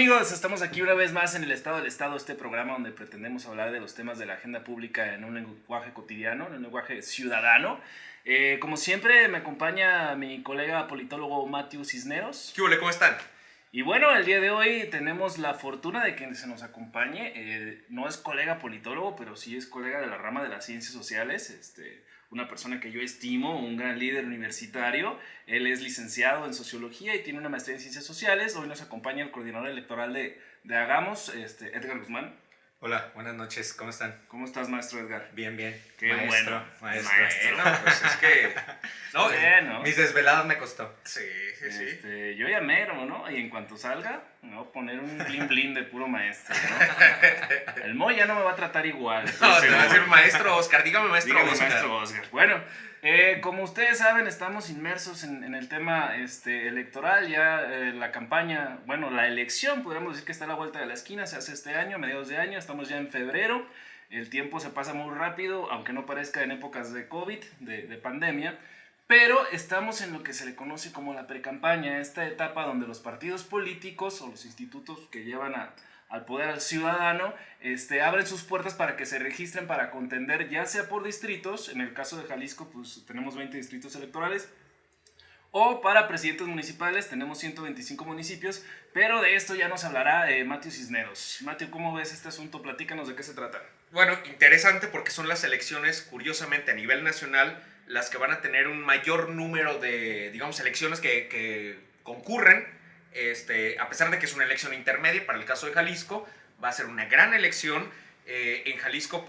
amigos? Estamos aquí una vez más en El Estado del Estado, este programa donde pretendemos hablar de los temas de la agenda pública en un lenguaje cotidiano, en un lenguaje ciudadano. Como siempre me acompaña mi colega politólogo Matthew Cisneros. ¿Qué hubo? ¿Cómo están? Y bueno, el día de hoy tenemos la fortuna de que se nos acompañe. No es colega politólogo, pero sí es colega de la rama de las ciencias sociales. Una persona que yo estimo, un gran líder universitario. Él es licenciado en sociología y tiene una maestría en ciencias sociales. Hoy nos acompaña el coordinador electoral de Hagamos, Edgar Guzmán. Hola, buenas noches, ¿cómo están? ¿Cómo estás, maestro Edgar? Bien, bien. Qué maestro. Bueno, pues es que... No, Bueno. mis desveladas me costó. Sí. Yo ya mero, ¿no? Y en cuanto salga, me voy a poner un blin blin de puro maestro, ¿no? El Moy ya no me va a tratar igual. No, te va a decir maestro Oscar, dígame maestro Dígame, Oscar. maestro Oscar. Bueno, como ustedes saben, estamos inmersos en el tema electoral. Ya la campaña, bueno, la elección, podríamos decir que está a la vuelta de la esquina. Se hace este año, a mediados de año, estamos ya en febrero. El tiempo se pasa muy rápido, aunque no parezca en épocas de COVID, de pandemia. Pero estamos en lo que se le conoce como la precampaña, esta etapa donde los partidos políticos o los institutos que llevan al poder al ciudadano abren sus puertas para que se registren para contender, ya sea por distritos. En el caso de Jalisco, pues tenemos 20 distritos electorales, o para presidentes municipales, tenemos 125 municipios, pero de esto ya nos hablará Matthew Cisneros. Matthew, ¿cómo ves este asunto? Platícanos de qué se trata. Bueno, interesante porque son las elecciones, curiosamente, a nivel nacional, las que van a tener un mayor número de, digamos, elecciones que concurren, a pesar de que es una elección intermedia. Para el caso de Jalisco, va a ser una gran elección. En Jalisco,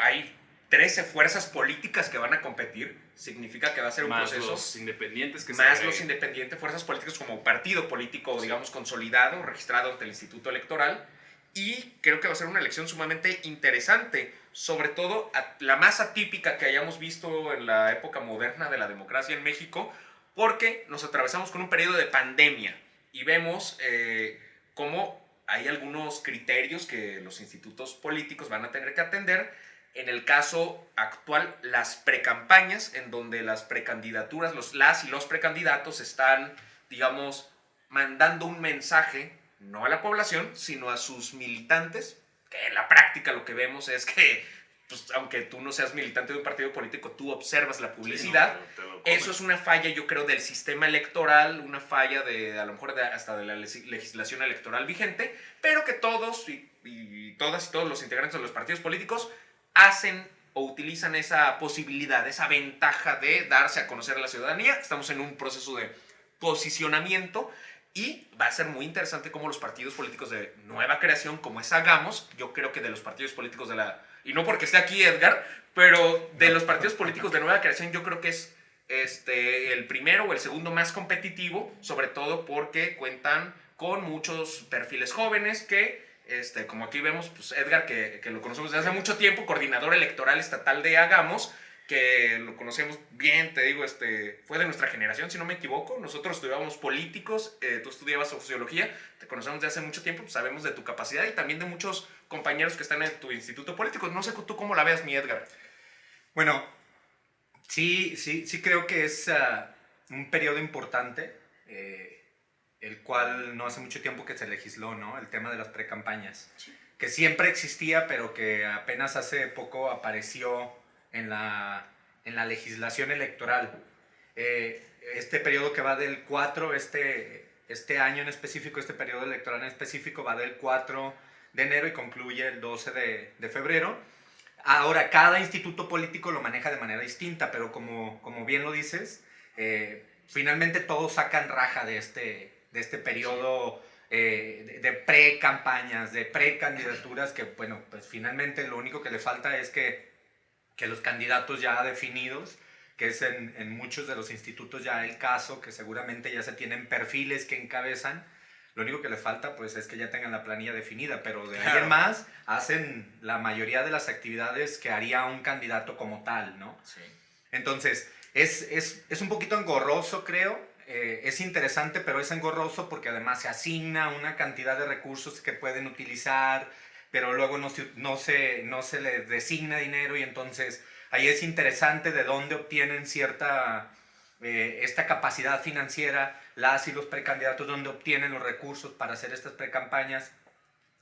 hay 13 fuerzas políticas que van a competir. Significa que va a ser un más proceso. Los independientes que más se los independientes, fuerzas políticas como partido político, digamos, consolidado, registrado ante el Instituto Electoral. Y creo que va a ser una elección sumamente interesante, sobre todo la más atípica que hayamos visto en la época moderna de la democracia en México, porque nos atravesamos con un periodo de pandemia y vemos cómo hay algunos criterios que los institutos políticos van a tener que atender. En el caso actual, las precampañas, en donde las precandidaturas, las y los precandidatos están, digamos, mandando un mensaje no a la población, sino a sus militantes, que en la práctica lo que vemos es que, pues, aunque tú no seas militante de un partido político, tú observas la publicidad. Sí, no, eso es una falla, yo creo, del sistema electoral, una falla a lo mejor hasta de la legislación electoral vigente, pero que todos y todas y todos los integrantes de los partidos políticos hacen o utilizan esa posibilidad, esa ventaja de darse a conocer a la ciudadanía. Estamos en un proceso de posicionamiento. Y va a ser muy interesante cómo los partidos políticos de nueva creación, como es Hagamos, yo creo que de los partidos políticos y no porque esté aquí Edgar, pero de los partidos políticos de nueva creación, yo creo que es el primero o el segundo más competitivo, sobre todo porque cuentan con muchos perfiles jóvenes que, como aquí vemos, pues Edgar, que lo conocemos desde hace mucho tiempo, coordinador electoral estatal de Hagamos, que lo conocemos bien, te digo, fue de nuestra generación, si no me equivoco. Nosotros estudiábamos políticos, tú estudiabas sociología, te conocemos de hace mucho tiempo, pues sabemos de tu capacidad y también de muchos compañeros que están en tu instituto político. No sé tú cómo la veas, mi Edgar. Bueno, sí creo que es un periodo importante, el cual no hace mucho tiempo que se legisló, ¿no? El tema de las precampañas, sí, que siempre existía, pero que apenas hace poco apareció en la legislación electoral. Este periodo que va del 4, este año en específico, este periodo electoral en específico va del 4 de enero y concluye el 12 de febrero. Ahora, cada instituto político lo maneja de manera distinta, pero como bien lo dices, finalmente todos sacan raja de este periodo de pre-campañas, de pre-candidaturas, que bueno, pues finalmente lo único que le falta es que los candidatos ya definidos, que es en muchos de los institutos ya el caso, que seguramente ya se tienen perfiles que encabezan, lo único que les falta pues es que ya tengan la planilla definida, pero de ahí en más hacen la mayoría de las actividades que haría un candidato como tal, ¿no? Sí. Entonces, es un poquito engorroso, creo. Es interesante, pero es engorroso porque además se asigna una cantidad de recursos que pueden utilizar, pero luego no se les designa dinero, y entonces ahí es interesante de dónde obtienen cierta esta capacidad financiera, las y los precandidatos, donde obtienen los recursos para hacer estas precampañas.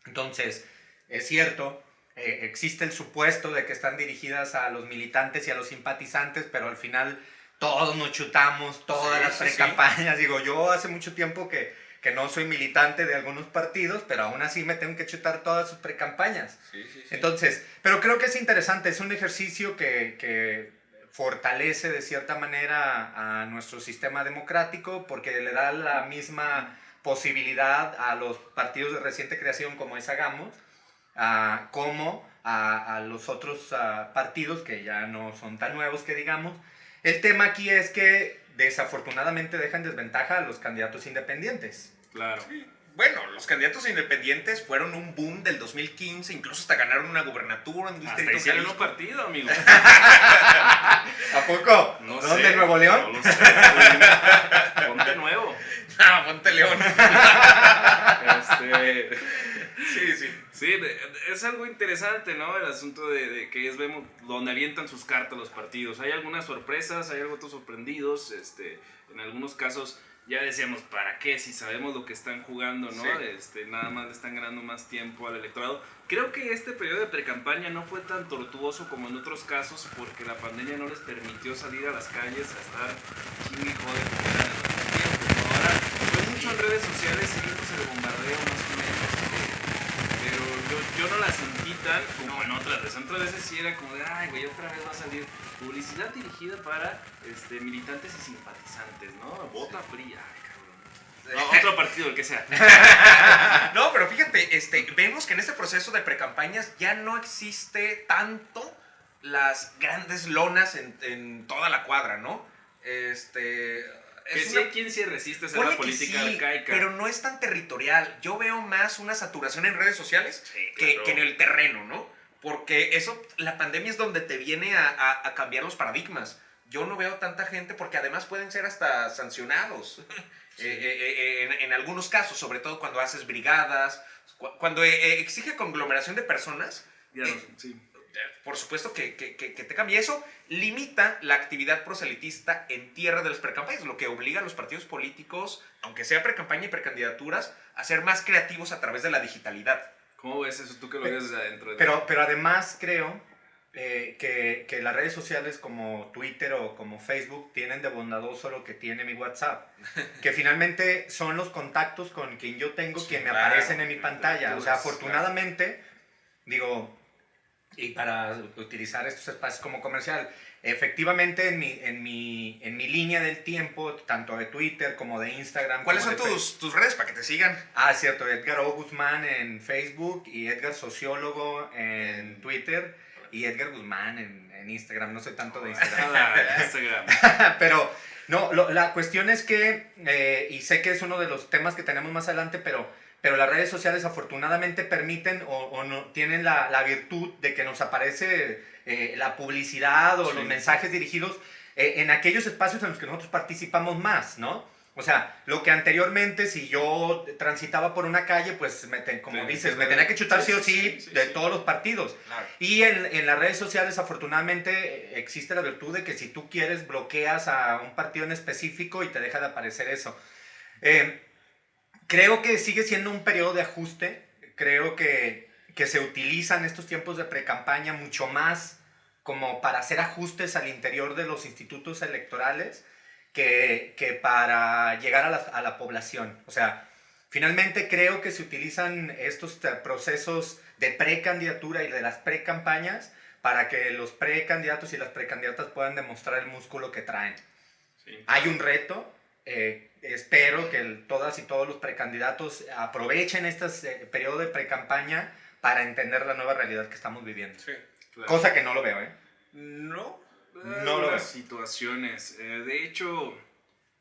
Entonces, es cierto, existe el supuesto de que están dirigidas a los militantes y a los simpatizantes, pero al final todos nos chutamos todas las precampañas. Digo, yo hace mucho tiempo que no soy militante de algunos partidos, pero aún así me tengo que chutar todas sus precampañas. Entonces, pero creo que es interesante, es un ejercicio que fortalece de cierta manera a nuestro sistema democrático, porque le da la misma posibilidad a los partidos de reciente creación como es Hagamos, como a los otros partidos que ya no son tan nuevos que digamos. El tema aquí es que desafortunadamente dejan desventaja a los candidatos independientes. Claro. Sí. Bueno, los candidatos independientes fueron un boom del 2015, incluso hasta ganaron una gubernatura en Hasta hicieron un partido, amigo. ¿A poco? No ¿Dónde? sé, ¿Nuevo León? No lo sé. Ponte Nuevo. Ah, Ponte León. Sí, es algo interesante, ¿no? El asunto de que vemos donde avientan sus cartas los partidos. Hay algunas sorpresas, hay algunos sorprendidos, en algunos casos ya decíamos, ¿para qué? Si sabemos lo que están jugando, ¿no? Sí. Nada más le están ganando más tiempo al electorado. Creo que este periodo de precampaña no fue tan tortuoso como en otros casos, porque la pandemia no les permitió salir a las calles a estar chingue y jode como era en otros tiempos, ¿no? Ahora fue mucho en redes sociales, seguimos el bombardeo más o menos, pero yo no la sentí tan como en otras veces. Otras veces sí era como de, ay, güey, otra vez va a salir publicidad dirigida para militantes y simpatizantes, ¿no? Vota fría, cabrón. No, otro partido, el que sea. No, pero fíjate, vemos que en este proceso de precampañas ya no existe tanto las grandes lonas en toda la cuadra, ¿no? Que sí hay quien se resiste a hacer la política arcaica. Pero no es tan territorial. Yo veo más una saturación en redes sociales que en el terreno, ¿no? Porque la pandemia es donde te viene a cambiar los paradigmas. Yo no veo tanta gente porque además pueden ser hasta sancionados. Sí. En algunos casos, sobre todo cuando haces brigadas, cuando exige conglomeración de personas. Sí. Por supuesto que te cambia. Eso limita la actividad proselitista en tierra de las precampañas, lo que obliga a los partidos políticos, aunque sea precampaña y precandidaturas, a ser más creativos a través de la digitalidad. ¿Cómo ves eso? Tú que lo ves desde adentro. Pero además creo que las redes sociales como Twitter o como Facebook tienen de bondadoso lo que tiene mi WhatsApp. Que finalmente son los contactos con quien yo tengo que me aparecen en mi pantalla. O sea, afortunadamente, digo, y para utilizar estos espacios como comercial, efectivamente en mi línea del tiempo, tanto de Twitter como de Instagram. ¿Cuáles son tus redes para que te sigan? Cierto, Edgar O. Guzmán en Facebook y Edgar Sociólogo en Twitter y Edgar Guzmán en Instagram. No soy tanto de Instagram. Pero no, la cuestión es que, y sé que es uno de los temas que tenemos más adelante, pero las redes sociales afortunadamente permiten o no, tienen la virtud de que nos aparece la publicidad o los mensajes dirigidos en aquellos espacios en los que nosotros participamos más, ¿no? O sea, lo que anteriormente si yo transitaba por una calle, pues como dices, me tenía que chutar sí o sí de todos los partidos. Claro. Y en las redes sociales afortunadamente existe la virtud de que si tú quieres bloqueas a un partido en específico y te deja de aparecer eso. Creo que sigue siendo un periodo de ajuste. Creo que se utilizan estos tiempos de precampaña mucho más como para hacer ajustes al interior de los institutos electorales que para llegar a la población. O sea, finalmente creo que se utilizan estos procesos de precandidatura y de las precampañas para que los precandidatos y las precandidatas puedan demostrar el músculo que traen. Sí. Hay un reto. Espero que todas y todos los precandidatos aprovechen este periodo de precampaña para entender la nueva realidad que estamos viviendo. Sí, claro. Cosa que no lo veo, ¿eh? No lo veo. Situaciones. De hecho,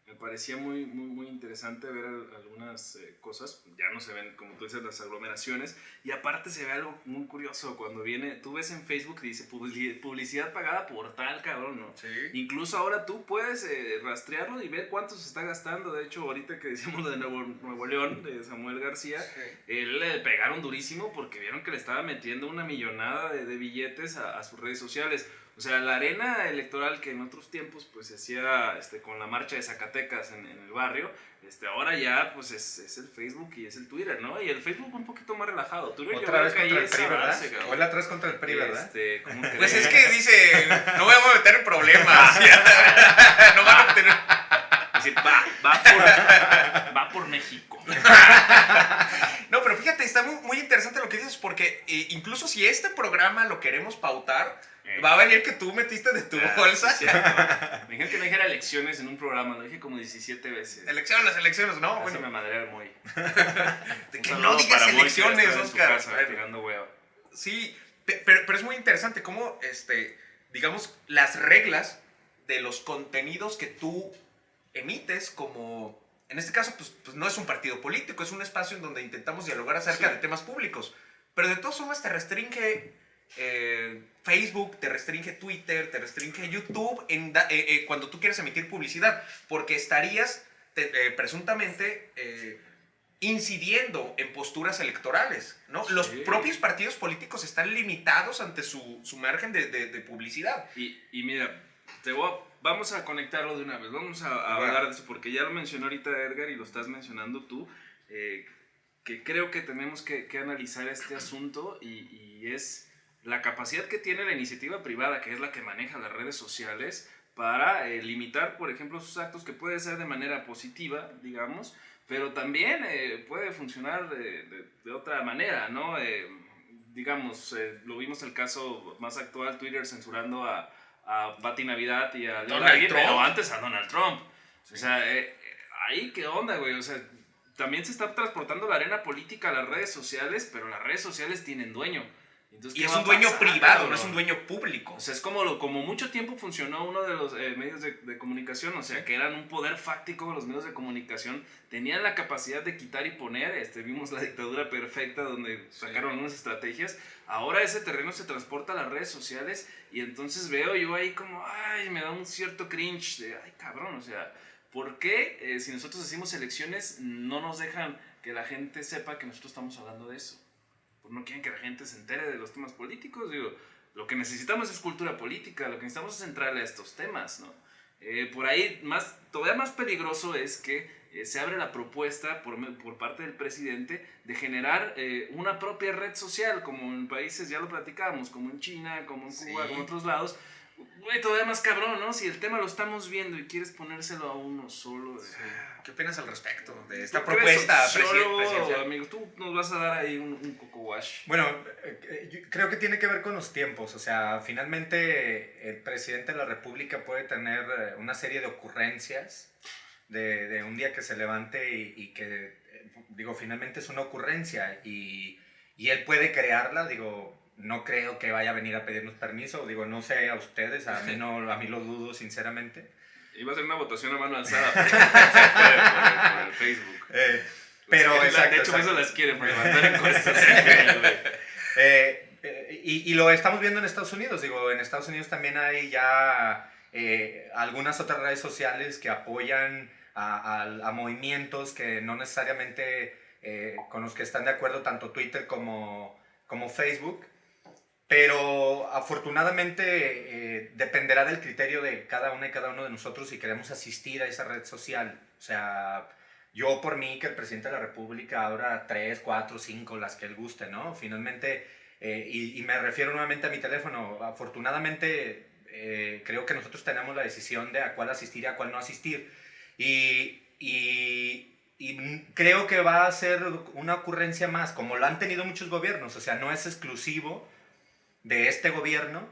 me parecía muy, muy, muy interesante ver algunas cosas. Ya no se ven, como tú dices, las aglomeraciones. Y aparte se ve algo muy curioso cuando tú ves en Facebook que dice publicidad pagada por tal cabrón, ¿no? Sí. Incluso ahora tú puedes rastrearlo y ver cuánto se está gastando. De hecho, ahorita que decíamos lo de Nuevo León, de Samuel García, él le pegaron durísimo porque vieron que le estaba metiendo una millonada de billetes a sus redes sociales. O sea, la arena electoral que en otros tiempos pues se hacía con la marcha de Zacatecas en el barrio, ahora ya pues es el Facebook y es el Twitter, ¿no? Y el Facebook un poquito más relajado. Twitter Otra vez contra el PRI, ¿verdad? Hoy la traes contra el PRI, ¿verdad? Pues es que dice, no me voy a meter en problemas. No van a obtener... Es decir, va por México. No, pero fíjate, está muy interesante lo que dices, porque incluso si este programa lo queremos pautar, va a venir que tú metiste de tu bolsa. Sí, me dijeron que no dijera elecciones en un programa, lo dije como 17 veces. Elecciones, ¿no? Así me madré al Moy. Que no digas elecciones, Oscar. Tirando hueva. Sí, pero es muy interesante cómo, digamos, las reglas de los contenidos que tú emites como... En este caso, pues no es un partido político, es un espacio en donde intentamos dialogar acerca de temas públicos. Pero de todas formas te restringe Facebook, te restringe Twitter, te restringe YouTube cuando tú quieres emitir publicidad. Porque estarías presuntamente incidiendo en posturas electorales, ¿no? Sí. Los propios partidos políticos están limitados ante su margen de publicidad. Y mira, vamos a conectarlo de una vez, vamos a hablar de eso, porque ya lo mencionó ahorita Edgar y lo estás mencionando tú, que creo que tenemos que analizar este asunto y es la capacidad que tiene la iniciativa privada, que es la que maneja las redes sociales, para limitar, por ejemplo, sus actos, que puede ser de manera positiva, digamos, pero también puede funcionar de otra manera, ¿no? Digamos, lo vimos el caso más actual, Twitter censurando a Pati Navidad y a Donald Trump, pero antes a Donald Trump. Sí. O sea, ahí qué onda, güey. O sea, también se está transportando la arena política a las redes sociales, pero las redes sociales tienen dueño. Entonces, y es un dueño privado, no es un dueño público. O sea, es como mucho tiempo funcionó uno de los medios de comunicación, o sea, que eran un poder fáctico. Los medios de comunicación tenían la capacidad de quitar y poner. Vimos la dictadura perfecta donde sacaron algunas estrategias. Ahora ese terreno se transporta a las redes sociales y entonces veo yo ahí como, ay, me da un cierto cringe de, ay, cabrón, o sea, ¿por qué si nosotros hacemos elecciones no nos dejan que la gente sepa que nosotros estamos hablando de eso? Pues no quieren que la gente se entere de los temas políticos. Digo, lo que necesitamos es cultura política, lo que necesitamos es entrarle a estos temas, ¿no? Por ahí, todavía más peligroso es que se abre la propuesta por parte del presidente de generar una propia red social, como en países, ya lo platicábamos, como en China, como en Cuba, como en otros lados. Güey, todavía más cabrón, ¿no? Si el tema lo estamos viendo y quieres ponérselo a uno solo. ¿Qué opinas al respecto de esta propuesta presidencial? Amigo, tú nos vas a dar ahí un coco wash. Bueno, yo creo que tiene que ver con los tiempos. O sea, finalmente el presidente de la República puede tener una serie de ocurrencias de un día que se levante y que, digo, finalmente es una ocurrencia y él puede crearla, digo... No creo que vaya a venir a pedirnos permiso, digo, no sé a ustedes, a mí lo dudo sinceramente. Iba a ser una votación a mano alzada por el Facebook. Pero exacto, de hecho eso las quieren para levantar encuestas. Y lo estamos viendo en Estados Unidos, digo, en Estados Unidos también hay ya algunas otras redes sociales que apoyan a movimientos que no necesariamente con los que están de acuerdo tanto Twitter como Facebook. Pero afortunadamente dependerá del criterio de cada una y cada uno de nosotros si queremos asistir a esa red social. O sea, yo por mí que el presidente de la República abra 3, 4, 5, las que él guste, ¿no? Finalmente, y me refiero nuevamente a mi teléfono, afortunadamente creo que nosotros tenemos la decisión de a cuál asistir y a cuál no asistir. Y creo que va a ser una ocurrencia más, como lo han tenido muchos gobiernos. O sea, no es exclusivo de este gobierno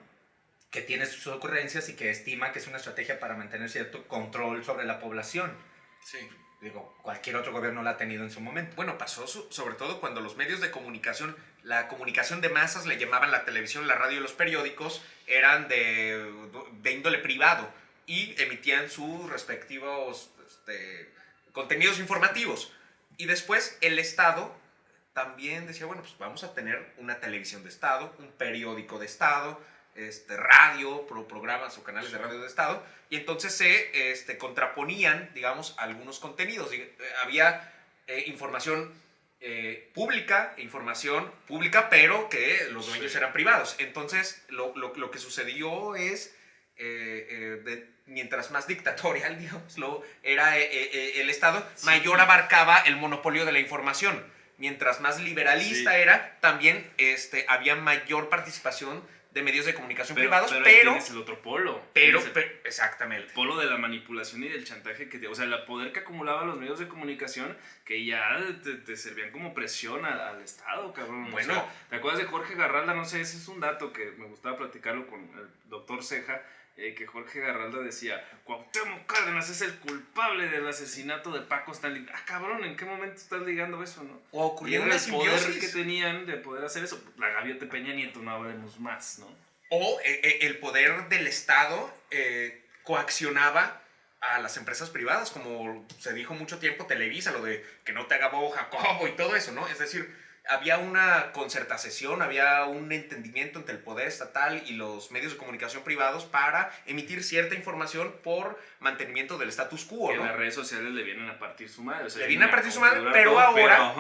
que tiene sus ocurrencias y que estima que es una estrategia para mantener cierto control sobre la población. Sí. Digo, cualquier otro gobierno la ha tenido en su momento. Bueno, pasó sobre todo cuando los medios de comunicación, la comunicación de masas, le llamaban la televisión, la radio y los periódicos, eran de índole privado y emitían sus respectivos contenidos informativos. Y después el Estado también decía, bueno, pues vamos a tener una televisión de Estado, un periódico de Estado, radio, programas o canales de radio de Estado, y entonces se contraponían, digamos, algunos contenidos. Había información pública, información pública, pero que los dueños eran privados. Entonces, lo que sucedió es, mientras más dictatorial, digámoslo, era el Estado, mayor abarcaba el monopolio de la información. Mientras más liberalista era, también había mayor participación de medios de comunicación privados, ahí pero tienes el otro polo. exactamente. El polo de la manipulación y del chantaje, o sea, el poder que acumulaban los medios de comunicación que ya te servían como presión al Estado, cabrón. Bueno. O sea, ¿te acuerdas de Jorge Garralda? No sé, ese es un dato que me gustaba platicarlo con el doctor Ceja, que Jorge Garralda decía, Cuauhtémoc Cárdenas es el culpable del asesinato de Paco Stanley. Ah, cabrón, ¿en qué momento estás ligando eso, no? O ocurrió Y era una el poder simbiosis. que tenían de poder hacer eso. La Gaviota Peña Nieto, no hablemos más, ¿no? O el poder del Estado coaccionaba a las empresas privadas, como se dijo mucho tiempo, Televisa, lo de que no te haga bobo Jacobo y todo eso, ¿no? Es decir, había una concertación, había un entendimiento entre el poder estatal y los medios de comunicación privados para emitir cierta información por mantenimiento del status quo, Que ¿no? las redes sociales le vienen a partir su madre. O sea, Le vienen a partir su madre, configurar pero todo, ahora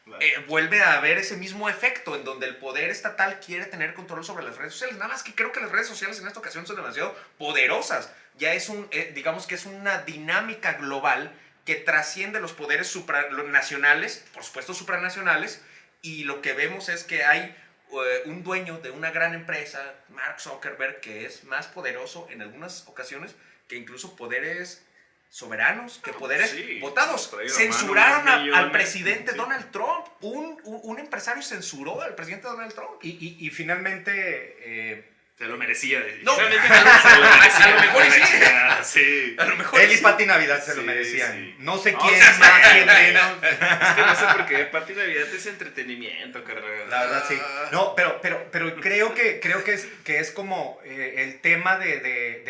claro. vuelve a haber ese mismo efecto en donde el poder estatal quiere tener control sobre las redes sociales. Nada más que creo que las redes sociales en esta ocasión son demasiado poderosas. Ya es digamos que es una dinámica global que trasciende los poderes supranacionales, por supuesto supranacionales, y lo que vemos es que hay un dueño de una gran empresa, Mark Zuckerberg, que es más poderoso en algunas ocasiones que incluso poderes soberanos, que poderes votados. Censuraron al presidente Donald Trump. Un empresario censuró al presidente Donald Trump. Y finalmente... se lo merecía. No, Realmente a lo mejor sí. Sí. A lo mejor Él y sí. Pati Navidad se lo Sí, merecían. sí. No sé No, quién o sea, más, quién menos. Es que no sé por qué. Pati Navidad es entretenimiento, carnal. La verdad, sí. No, pero creo que es como el tema de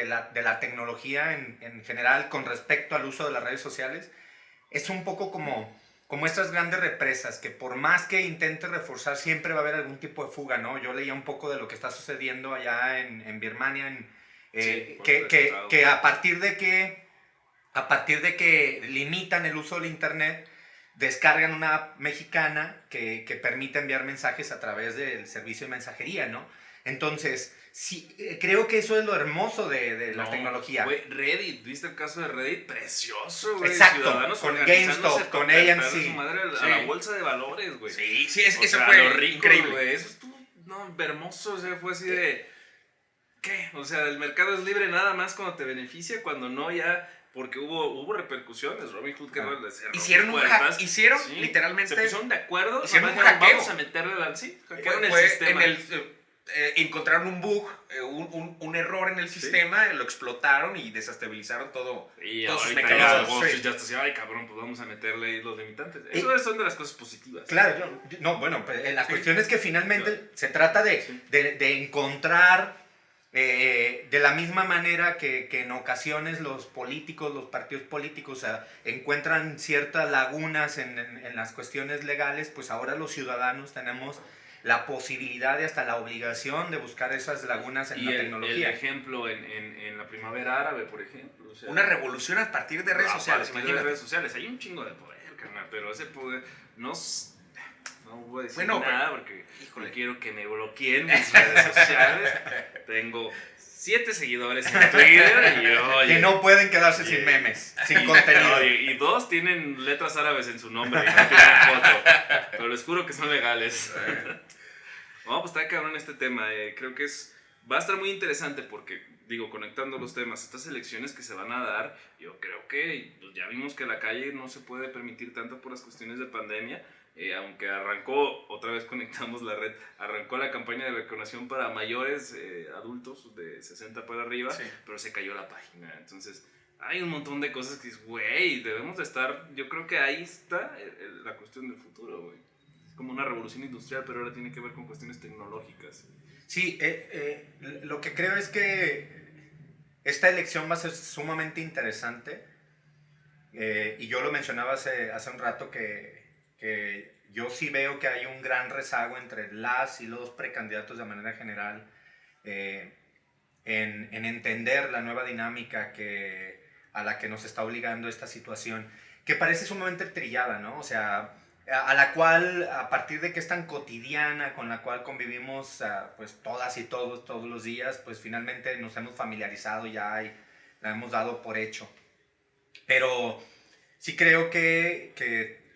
la tecnología en general con respecto al uso de las redes sociales. Es un poco como estas grandes represas que por más que intente reforzar siempre va a haber algún tipo de fuga, ¿no? Yo leía un poco de lo que está sucediendo allá en Birmania, que a partir de que limitan el uso del internet, descargan una app mexicana que permite enviar mensajes a través del servicio de mensajería, ¿no? Entonces, sí, creo que eso es lo hermoso de la tecnología. Güey, Reddit, ¿viste el caso de Reddit? Precioso, güey. Exacto, Ciudadanos con organizándose GameStop, para con plantar AMC. su madre a Sí. la bolsa de valores, güey. Sí, O eso sea, fue lo rico, increíble. güey. Eso estuvo, no, hermoso, o sea, fue así de... ¿Qué? O sea, el mercado es libre nada más cuando te beneficia, cuando no ya... Porque hubo repercusiones, Robin Hood que hicieron literalmente... Se pusieron de acuerdo, hicieron nomás un dijeron, hackeo. vamos a meterle la... Sí, hackearon el Fue sistema. encontraron un bug, un error en el sistema, lo explotaron y desestabilizaron todos sus ahorita mecanismos. ya Wall Street Sí. ya está así, ay cabrón, pues vamos a meterle ahí los limitantes. Eso son de las cosas positivas. Claro, no, bueno, pues, la cuestión es que finalmente Claro. se trata Sí. de encontrar de la misma manera que en ocasiones los partidos políticos encuentran ciertas lagunas en las cuestiones legales, pues ahora los ciudadanos tenemos la posibilidad y hasta la obligación de buscar esas lagunas en Y la el tecnología. ejemplo en la primavera árabe, por ejemplo. O sea, Una revolución a partir de redes sociales, a partir de imagínate. redes sociales. Hay un chingo de poder, carnal, pero ese poder no voy a decir Bueno, nada porque híjole. no quiero que me bloqueen mis redes sociales. Tengo 7 seguidores en Twitter y oye, Que no pueden quedarse sin memes, sin contenido. oye, y 2 tienen letras árabes en su nombre y no tienen foto. Pero les juro que son legales. No, pues está cabrón este tema. Creo que va a estar muy interesante porque, digo, conectando los temas, estas elecciones que se van a dar, yo creo que pues, ya vimos que la calle no se puede permitir tanto por las cuestiones de pandemia. Aunque arrancó, otra vez conectamos la red, arrancó la campaña de vacunación para mayores adultos de 60 para arriba, Sí. pero se cayó la página. Entonces, hay un montón de cosas que dices, güey, debemos de estar, yo creo que ahí está la cuestión del futuro, güey. Es como una revolución industrial, pero ahora tiene que ver con cuestiones tecnológicas. Sí, lo que creo es que esta elección va a ser sumamente interesante y yo lo mencionaba hace un rato que yo sí veo que hay un gran rezago entre las y los precandidatos de manera general en entender la nueva dinámica a la que nos está obligando esta situación, que parece sumamente trillada, ¿no? O sea, a la cual, a partir de que es tan cotidiana, con la cual convivimos pues todas y todos los días, pues finalmente nos hemos familiarizado ya y la hemos dado por hecho. Pero sí creo que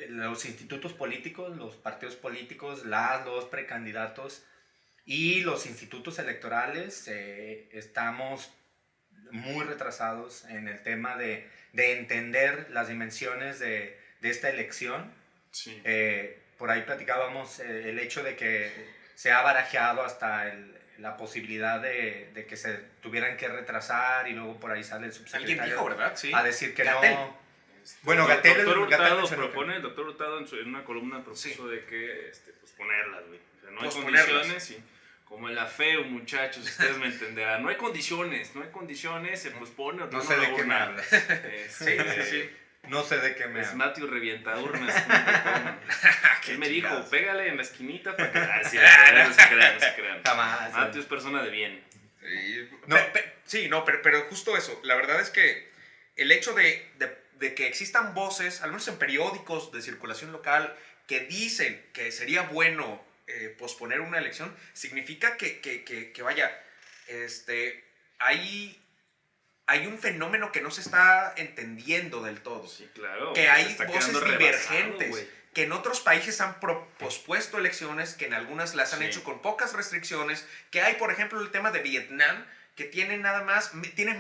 los institutos políticos, los partidos políticos, los precandidatos y los institutos electorales estamos muy retrasados en el tema de entender las dimensiones de esta elección. Sí. Por ahí platicábamos el hecho de que se ha barajeado hasta la posibilidad de que se tuvieran que retrasar y luego por ahí sale el subsecretario. Alguien dijo, ¿verdad? Sí. A decir que Gatell. no. Bueno, Gatell El doctor Hurtado en una columna propuso Sí. de que posponerlas, güey. O sea, no hay Posponerlas. condiciones y como en la FEU, muchachos, ustedes me entenderán. No hay condiciones, se pospone o No sé de qué me hablas. Sí. No sé de qué me Es hablas. Matthew Revientaurnas. Él me dijo, chingados. pégale en la esquinita para que... no se crean. Jamás. Matthew es persona de bien. Sí, No. pero justo eso. La verdad es que el hecho de que existan voces, al menos en periódicos de circulación local, que dicen que sería bueno posponer una elección, significa que vaya, hay un fenómeno que no se está entendiendo del todo. Sí, claro. Que Se hay está voces quedando rebasado, divergentes, güey. que en otros países han pospuesto elecciones, que en algunas las han Sí. hecho con pocas restricciones, que hay, por ejemplo, el tema de Vietnam, que tienen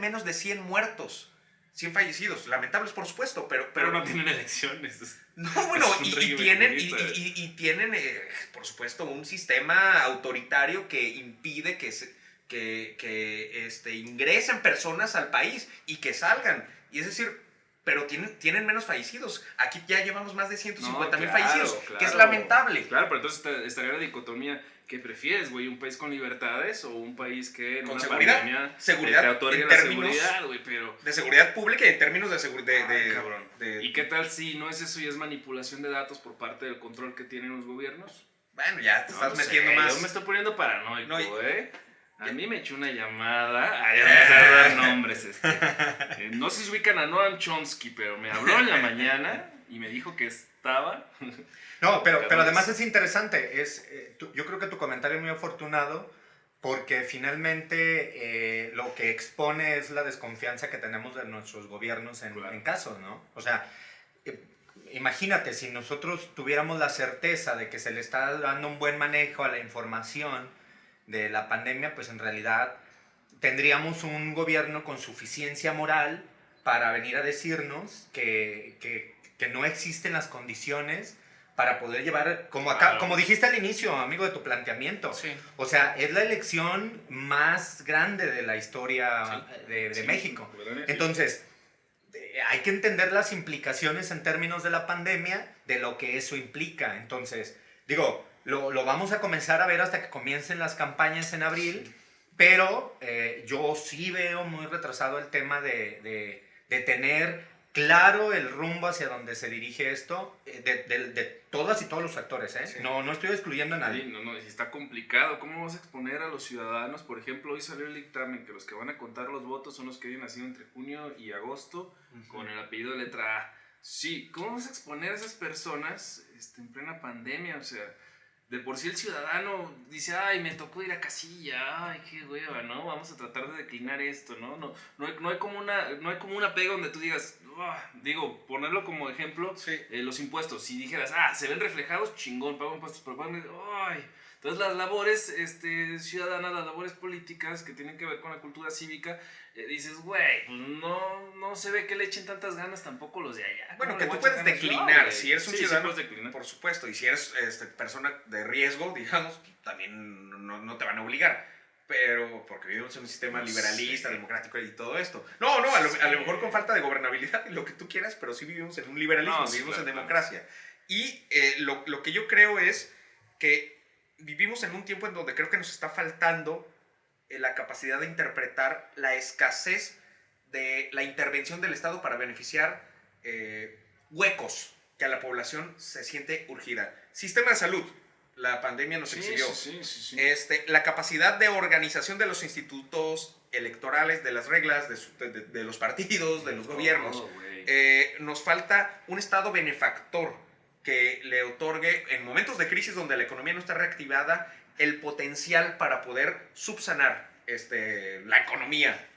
menos de 100 muertos, 100 fallecidos, lamentables por supuesto, Pero no tienen elecciones. no, bueno, Es un y régimen tienen, por supuesto, un sistema autoritario que impide que ingresen personas al país y que salgan. Y es decir, pero tienen menos fallecidos. Aquí ya llevamos más de 150,000 fallecidos, que es lamentable. Claro, pero entonces estaría la dicotomía. ¿Qué prefieres, güey? ¿Un país con libertades o un país que en Con una seguridad, pandemia seguridad te otorgue en la términos seguridad, güey? Pero... de seguridad pública y en términos de seguridad. cabrón. ¿Y qué tal si no es eso y es manipulación de datos por parte del control que tienen los gobiernos? Bueno, ya te No estás sé, metiendo más. Yo me estoy poniendo paranoico, No, A mí me echó una llamada. Ya me empecé a dar nombres. No sé si ubican a Noam Chomsky, pero me habló en la mañana y me dijo que estaba. No, pero además es interesante. Yo creo que tu comentario es muy afortunado porque finalmente lo que expone es la desconfianza que tenemos de nuestros gobiernos en casos, ¿no? O sea, imagínate, si nosotros tuviéramos la certeza de que se le está dando un buen manejo a la información de la pandemia, pues en realidad tendríamos un gobierno con suficiencia moral para venir a decirnos que no existen las condiciones para poder llevar, como dijiste al inicio, amigo, de tu planteamiento. Sí. O sea, es la elección más grande de la historia de México. Entonces, hay que entender las implicaciones en términos de la pandemia, de lo que eso implica. Entonces, digo, lo vamos a comenzar a ver hasta que comiencen las campañas en abril, pero yo sí veo muy retrasado el tema de tener claro el rumbo hacia donde se dirige esto, de todas y todos los actores, ¿eh? Sí. No estoy excluyendo a nadie. Sí, no, está complicado. ¿Cómo vas a exponer a los ciudadanos? Por ejemplo, hoy salió el dictamen que los que van a contar los votos son los que hayan nacido entre junio y agosto con el apellido de letra A. Sí, ¿cómo vas a exponer a esas personas en plena pandemia? O sea, de por sí el ciudadano dice, ay, me tocó ir a casilla, ay, qué hueva, ¿no? Vamos a tratar de declinar esto, ¿no? No hay como una pega donde tú digas, digo, ponerlo como ejemplo, Sí. los impuestos. Si dijeras, se ven reflejados, chingón, pago impuestos, pero ay. Entonces las labores ciudadanas, las labores políticas que tienen que ver con la cultura cívica, dices, güey, pues no se ve que le echen tantas ganas tampoco los de allá. Bueno, ¿Cómo que le tú voy a puedes echar ganas yo, declinar. güey? Si eres un Sí, ciudadano, puedes declinar. por supuesto. Y si eres persona de riesgo, digamos, también no te van a obligar. Pero porque vivimos en un sistema liberalista, democrático y todo esto. No, a lo mejor con falta de gobernabilidad y lo que tú quieras, pero sí vivimos en un liberalismo, No, sí, vivimos claro, en democracia. Y lo que yo creo es que vivimos en un tiempo en donde creo que nos está faltando la capacidad de interpretar la escasez de la intervención del Estado para beneficiar huecos que a la población se siente urgida. Sistema de salud. La pandemia nos exhibió. Sí. La capacidad de organización de los institutos electorales, de las reglas, de los partidos, de los gobiernos. Todo, güey. Nos falta un Estado benefactor que le otorgue, en momentos de crisis donde la economía no está reactivada, el potencial para poder subsanar la economía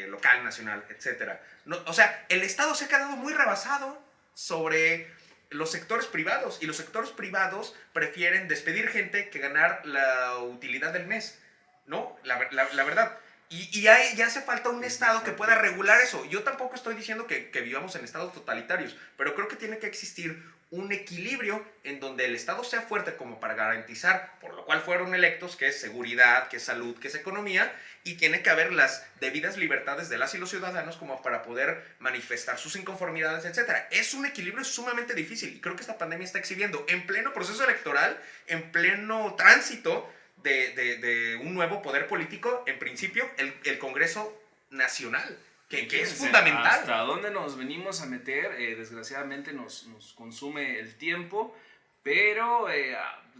local, nacional, etc. No, o sea, el Estado se ha quedado muy rebasado sobre los sectores privados, y los sectores privados prefieren despedir gente que ganar la utilidad del mes, ¿no? La verdad. Y ya hace falta un Estado que pueda regular eso. Yo tampoco estoy diciendo que vivamos en estados totalitarios, pero creo que tiene que existir un equilibrio en donde el Estado sea fuerte como para garantizar, por lo cual fueron electos, que es seguridad, que es salud, que es economía, y tiene que haber las debidas libertades de las y los ciudadanos como para poder manifestar sus inconformidades, etc. Es un equilibrio sumamente difícil, y creo que esta pandemia está exhibiendo en pleno proceso electoral, en pleno tránsito de un nuevo poder político, en principio, el Congreso Nacional, que es fundamental. Hasta dónde nos venimos a meter, desgraciadamente nos consume el tiempo, pero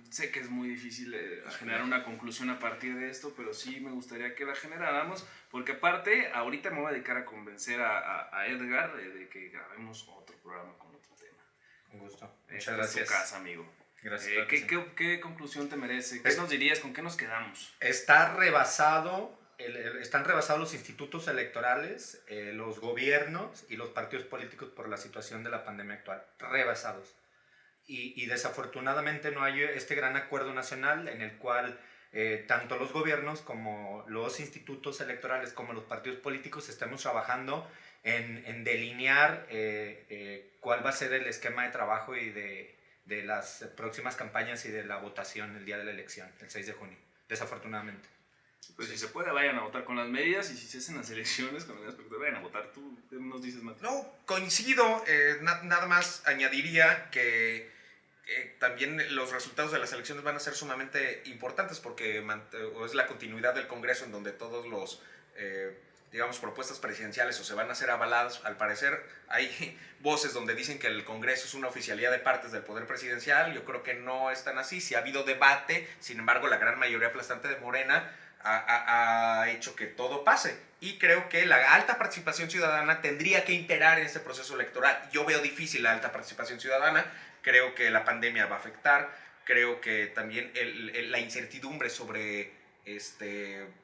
sé que es muy difícil generar una conclusión a partir de esto, pero sí me gustaría que la generáramos, porque aparte, ahorita me voy a dedicar a convencer a Edgar de que grabemos otro programa con otro tema. Un gusto. Esta Muchas gracias. Es tu casa, amigo. Gracias. ¿Qué conclusión te merece? ¿Qué nos dirías? ¿Con qué nos quedamos? Están rebasados los institutos electorales, los gobiernos y los partidos políticos por la situación de la pandemia actual. Rebasados. Y desafortunadamente no hay este gran acuerdo nacional en el cual tanto los gobiernos como los institutos electorales como los partidos políticos estemos trabajando en delinear cuál va a ser el esquema de trabajo y de las próximas campañas y de la votación el día de la elección, el 6 de junio, desafortunadamente. Pues si se puede, vayan a votar con las medidas, y si se hacen las elecciones con medidas, pero vayan a votar. ¿Tú qué nos dices, Mateo? No, coincido, nada más añadiría que también los resultados de las elecciones van a ser sumamente importantes porque es la continuidad del Congreso en donde todos los digamos, propuestas presidenciales o se van a ser avaladas. Al parecer hay voces donde dicen que el Congreso es una oficialía de partes del poder presidencial. Yo creo que no es tan así. Sí ha habido debate, sin embargo la gran mayoría aplastante de Morena ha hecho que todo pase. Y creo que la alta participación ciudadana tendría que imperar en este proceso electoral. Yo veo difícil la alta participación ciudadana. Creo que la pandemia va a afectar. Creo que también la incertidumbre sobre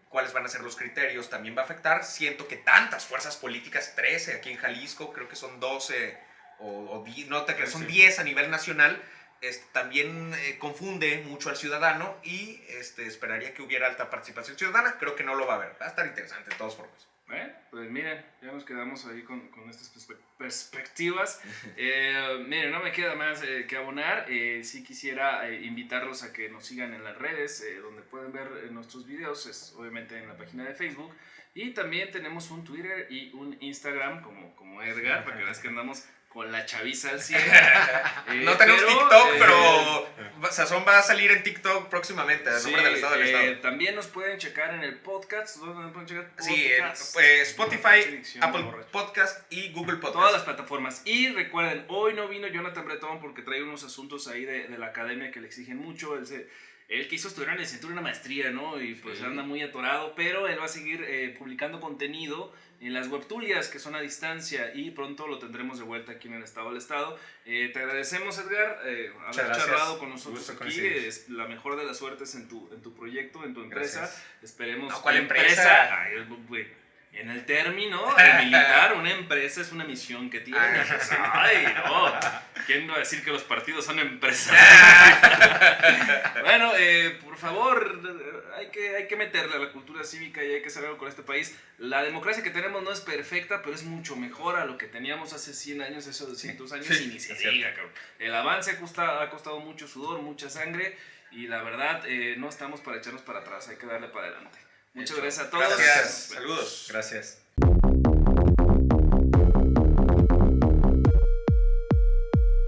cuáles van a ser los criterios también va a afectar. Siento que tantas fuerzas políticas, 13 aquí en Jalisco, creo que son 12 o 10, no te creas, son 10 a nivel nacional, también confunde mucho al ciudadano y esperaría que hubiera alta participación ciudadana. Creo que no lo va a haber. Va a estar interesante de todas formas. Pues miren, ya nos quedamos ahí con estas perspectivas. Miren, no me queda más que abonar. Sí quisiera invitarlos a que nos sigan en las redes, donde pueden ver nuestros videos, es obviamente en la página de Facebook. Y también tenemos un Twitter y un Instagram como Edgar, para que veas que andamos con la chaviza al 100. No tenemos TikTok, pero Sazón va a salir en TikTok próximamente, a nombre del Estado del Estado. También nos pueden checar en el podcast. ¿Dónde nos pueden checar? Sí, Spotify, Apple Podcast y Google Podcast. Todas las plataformas. Y recuerden, hoy no vino Jonathan Bretón porque trae unos asuntos ahí de la academia que le exigen mucho. Él quiso estudiar en el centro una maestría, ¿no? Y pues sí, anda muy atorado, pero él va a seguir publicando contenido en las webtulias que son a distancia, y pronto lo tendremos de vuelta aquí en el Estado del Estado. Te agradecemos, Edgar, haber charlado con nosotros aquí. Es la mejor de las suertes en tu proyecto, en tu empresa. Gracias. Esperemos. ¿Cuál empresa? En el término militar, una empresa es una misión que tiene. Ay, no. ¿Quién va a decir que los partidos son empresas? Bueno, por favor, hay que meterle a la cultura cívica y hay que hacer algo con este país. La democracia que tenemos no es perfecta, pero es mucho mejor a lo que teníamos hace 100 años, hace 200 años, y ni se diga, cabrón. El avance ha costado mucho sudor, mucha sangre, y la verdad, no estamos para echarnos para atrás, hay que darle para adelante. Muchas gracias a todos. Gracias. Saludos. Gracias.